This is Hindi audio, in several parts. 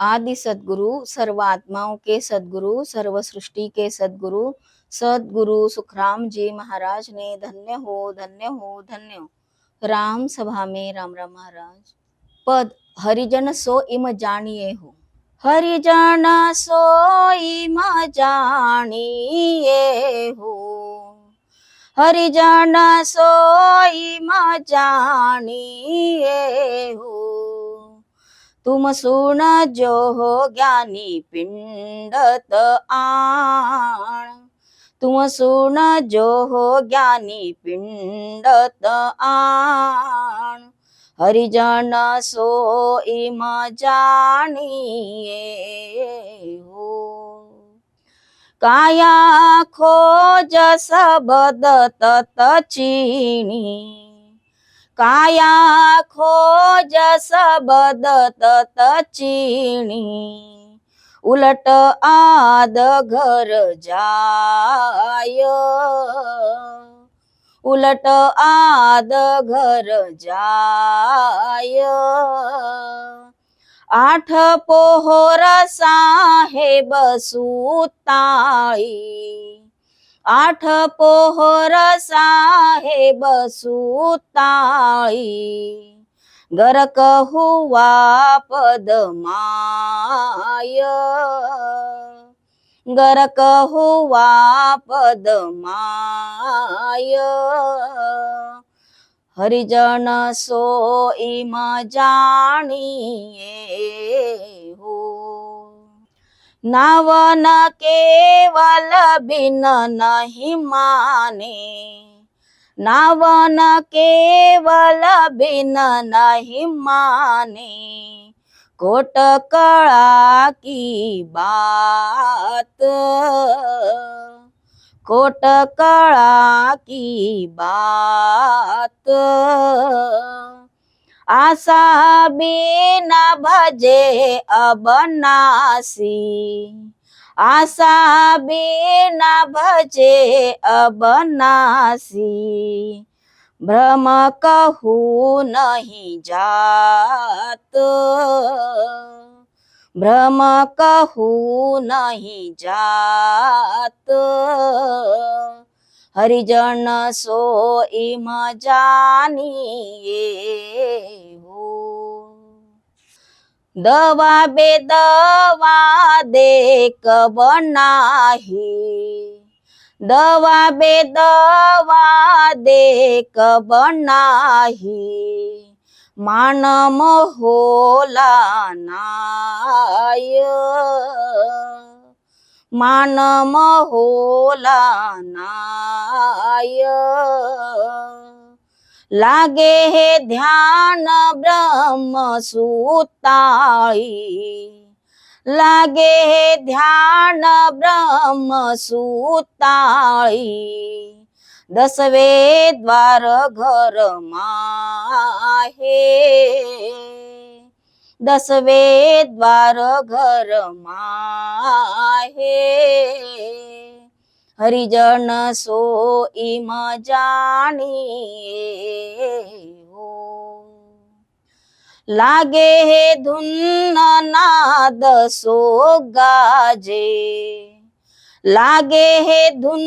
आदि सद्गुरु, सर्व आत्माओं के सद्गुरु, सर्व सृष्टि के सद्गुरु, सद्गुरु सुखराम जी महाराज ने धन्य हो, धन्य हो, धन्य हो। राम सभा में राम राम महाराज। पद हरिजन सो इम जानिए हो। हरिजन सो इम जानिए हो। हरिजन सो इम जानिए हो। तुम सुन जो हो ज्ञानी पिंडत आण। तुम सुन जो हो ज्ञानी पिंडत आण। हरिजन सो इम जानिए हो। काया खोज सबद तत चीनी। काया खोज सबद तत चीनी। उलट आद घर जाय। उलट आद घर जाय। आठ पोहर साहेब सुताई। आठ पोहर साहेब सुताई। गरक हुआ पद माय। गरक हुआ पद माय। हरिजन सो इम जानिए हो। नावन केवल बिन नहीं माने। नावन केवल बिन नहीं माने। कोट कड़ा की बात। कोट कड़ा की बात। आशा बिना भजे अब नासी। आशा बिना भजे अब नासी। भ्रम कहू नहीं जात। भ्रम कहू नहीं जात। हरिजन सो इम जानिए हो। दवा बेदवा देख बनाही। दवा बेदवा देख बनाही। मान मोहोला नाय। मान मोहोला नाय। लागे है ध्यान ब्रह्म सुताई। लागे है ध्यान ब्रह्म सुताई। दसवे द्वार घर माहे। दसवे द्वार घर माहे। हरिजन सो इम जानिए हो। लागे है धुन नाद सो गाजे। लागे है धुन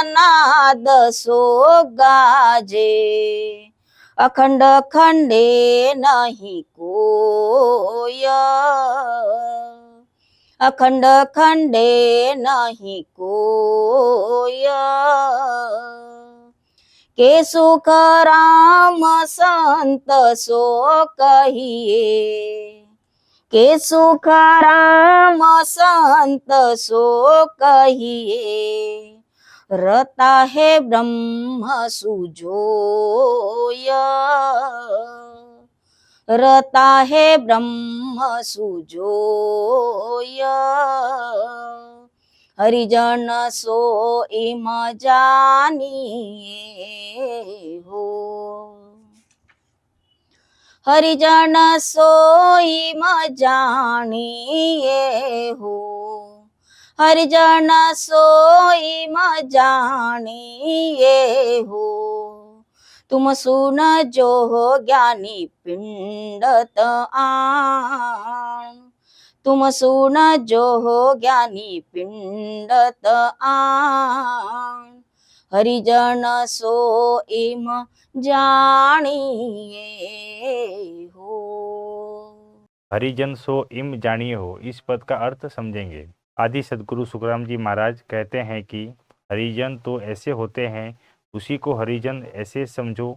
नाद सो गाजे। अखंड खंडे नहीं कोय। अखंड खंडे नहीं कोय। के सुख राम संत सो कहिए। के सुख राम संत सो कहिए। रता है ब्रह्म सुजोय। रता है ब्रह्म सुजोय। हरिजन सो इम जानिए हो। हरिजन सो इम जानिए हो। हरिजन सो इम जानिए हो। तुम सुन जो हो ज्ञानी पिंडत आण। तुम सुन जो हो ज्ञानी पिंडत आन, हरिजन सो इम जानिए हो। हरिजन सो इम जानिए हो, इस पद का अर्थ समझेंगे। आदि सदगुरु सुखराम जी महाराज कहते हैं कि हरिजन तो ऐसे होते हैं, उसी को हरिजन ऐसे समझो,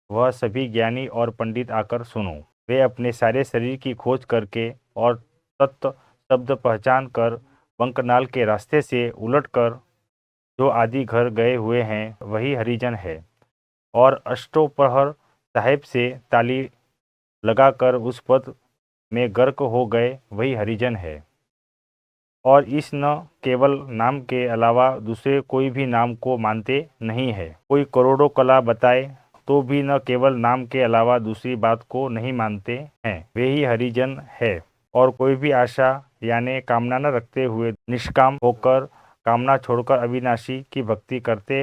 वह सभी ज्ञानी और पंडित आकर सुनो। वे अपने सारे शरीर की खोज करके और तत्व शब्द पहचान कर बंकनाल के रास्ते से उलटकर जो आदि घर गए हुए हैं वही हरिजन है। और अष्टोपहर साहेब से ताली लगाकर उस पद में गर्क हो गए वही हरिजन है। और इस न केवल नाम के अलावा दूसरे कोई भी नाम को मानते नहीं है। कोई करोड़ों कला बताए तो भी न केवल नाम के अलावा दूसरी बात को नहीं मानते हैं, वे ही हरिजन है। और कोई भी आशा यानी कामना न रखते हुए निष्काम होकर कामना छोड़कर अविनाशी की भक्ति करते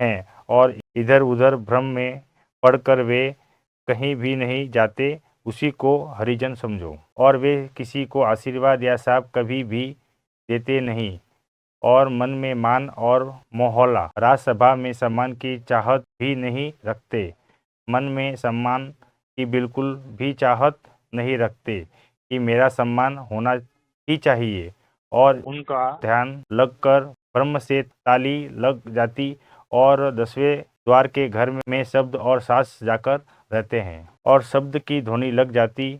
हैं और इधर उधर भ्रम में पड़कर वे कहीं भी नहीं जाते, उसी को हरिजन समझो। और वे किसी को आशीर्वाद या शाप कभी भी देते नहीं और मन में मान और मोहल्ला राजसभा में सम्मान की चाहत भी नहीं रखते। मन में सम्मान की बिल्कुल भी चाहत नहीं रखते कि मेरा सम्मान होना ही चाहिए। और उनका ध्यान लगकर ब्रह्म से ताली लग जाती और 10वें द्वार के घर में शब्द और सांस जाकर रहते हैं और शब्द की ध्वनि लग जाती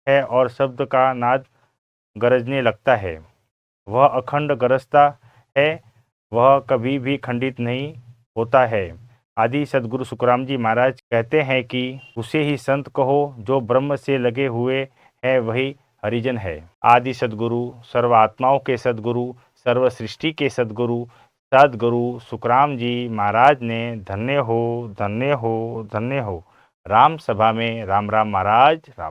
है और शब्द का नाद गरजने लगता है। वह अखंड गरजता है, वह कभी भी खंडित नहीं होता है। आदि सदगुरु सुखराम जी महाराज कहते हैं कि उसे ही संत कहो जो ब्रह्म से लगे हुए है वही हरिजन है। आदि सदगुरु सर्वात्माओं के सदगुरु सर्व सृष्टि के सदगुरु सदगुरु सुखराम जी महाराज ने धन्य हो धन्य हो धन्य हो। राम सभा में राम राम महाराज राम।